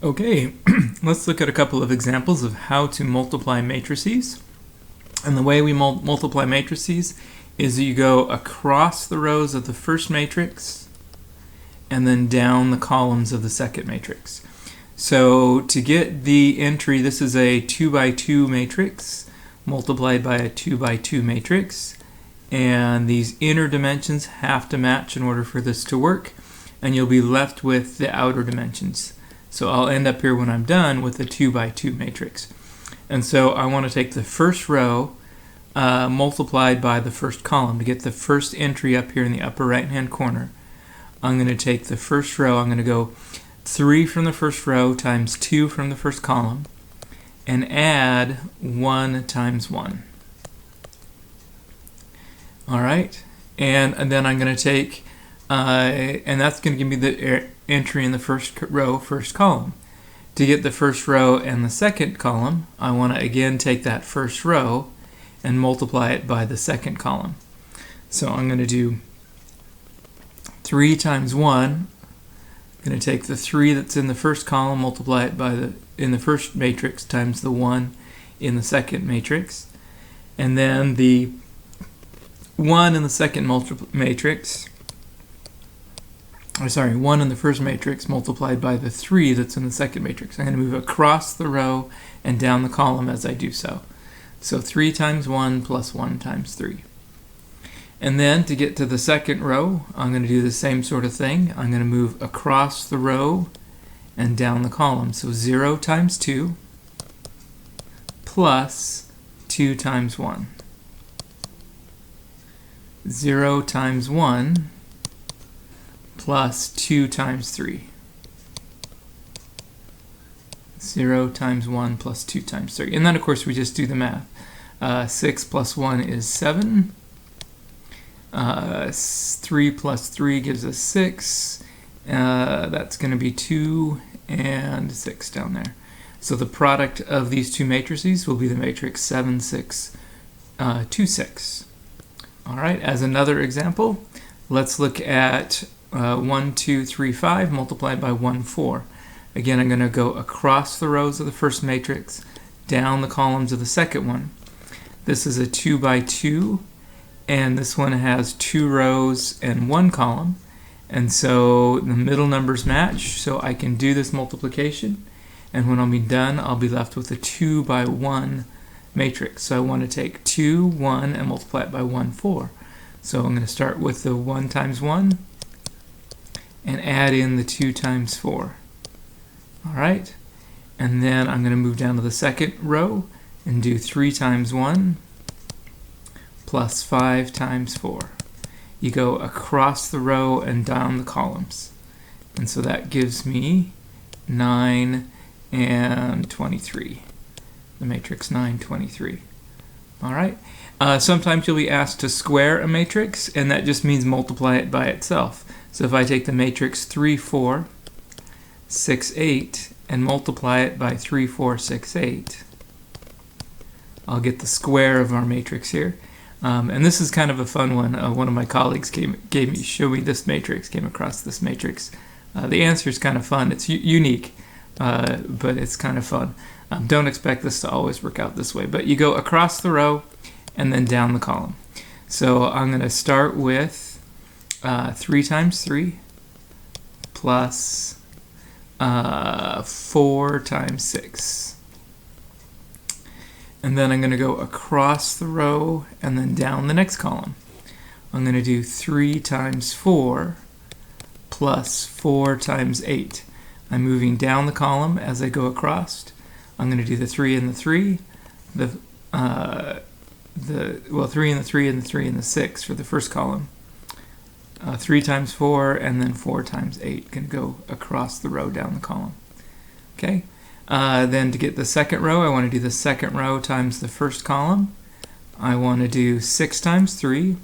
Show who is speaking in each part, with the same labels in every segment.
Speaker 1: Okay, let's look at a couple of examples of how to multiply matrices. And the way we multiply matrices is you go across the rows of the first matrix and then down the columns of the second matrix. So to get the entry, this is a 2 by 2 matrix multiplied by a 2 by 2 matrix. And these inner dimensions have to match in order for this to work. And you'll be left with the outer dimensions. So I'll end up here when I'm done with a 2 by 2 matrix. And so I want to take the first row multiplied by the first column to get the first entry up here in the upper right hand corner. I'm going to take the first row, I'm going to go 3 from the first row times 2 from the first column and add 1 times 1. Alright, and then I'm going to take, and that's going to give me the entry in the first row, first column. To get the first row and the second column, I want to again take that first row and multiply it by the second column. So I'm going to do 3 times 1. I'm going to take the 3 that's in the first column, multiply it by in the first matrix times the 1 in the second matrix. And then the 1 in the second matrix, 1 in the first matrix multiplied by the 3 that's in the second matrix. I'm going to move across the row and down the column as I do so. So 3 times 1 plus 1 times 3. And then to get to the second row, I'm going to do the same sort of thing. I'm going to move across the row and down the column. So 0 times 2 plus 2 times 1. 0 times 1 plus 2 times 3. 0 times 1 plus 2 times 3. And then, of course, we just do the math. 6 plus 1 is 7. 3 plus 3 gives us 6. That's going to be 2 and 6 down there. So the product of these two matrices will be the matrix 7, 6, 2, 6. All right, as another example, let's look at 1, 2, 3, 5 multiplied by 1, 4. Again, I'm going to go across the rows of the first matrix, down the columns of the second one. This is a 2 by 2, and this one has 2 rows and 1 column. And so the middle numbers match, so I can do this multiplication. And when I'll be done, I'll be left with a 2 by 1 matrix. So I want to take 2, 1, and multiply it by 1, 4. So I'm going to start with the 1 times 1 and add in the 2 times 4. All right, and then I'm going to move down to the second row and do 3 times 1 plus 5 times 4. You go across the row and down the columns. And so that gives me 9 and 23. The matrix 9, 23. All right. Sometimes you'll be asked to square a matrix, and that just means multiply it by itself. So if I take the matrix 3, 4, 6, 8, and multiply it by 3, 4, 6, 8, I'll get the square of our matrix here. And this is kind of a fun one. One of my colleagues showed me this matrix, came across this matrix. The answer is kind of fun. It's unique, but it's kind of fun. Don't expect this to always work out this way, but you go across the row and then down the column. So I'm going to start with 3 times 3 plus 4 times 6. And then I'm going to go across the row and then down the next column. I'm going to do 3 times 4 plus 4 times 8. I'm moving down the column as I go across. I'm going to do the 3 and the 3, 3 and the 3 and the 3 and the 6 for the first column. 3 times 4 and then 4 times 8 can go across the row down the column. Okay. Then to get the second row, I want to do the second row times the first column. I want to do 6 times 3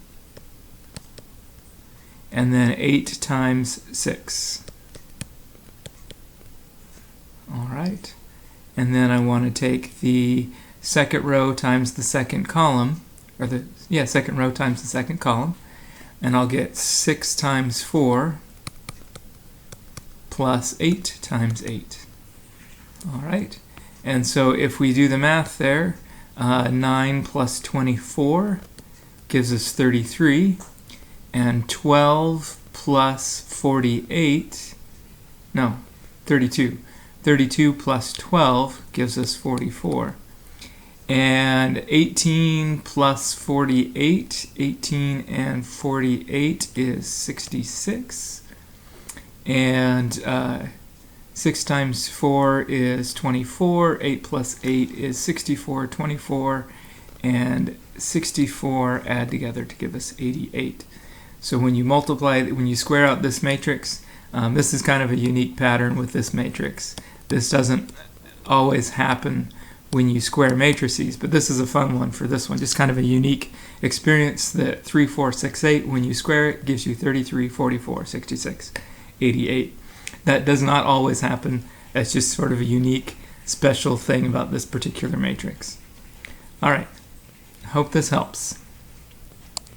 Speaker 1: and then 8 times 6. All right. And then I want to take the second row times the second column, or second row times the second column, and I'll get 6 times 4 plus 8 times 8. All right. And so if we do the math there, 9 plus 24 gives us 33, and 12 plus 48, no, 32. 32 plus 12 gives us 44. And 18 plus 48, 18 and 48 is 66. And 6 times 4 is 24, 8 plus 8 is 64, 24, and 64 add together to give us 88. So when you multiply, when you square out this matrix, this is kind of a unique pattern with this matrix. This doesn't always happen when you square matrices, but this is a fun one for this one. Just kind of a unique experience that 3, 4, 6, 8, when you square it, gives you 33, 44, 66, 88. That does not always happen. That's just sort of a unique, special thing about this particular matrix. All right, hope this helps.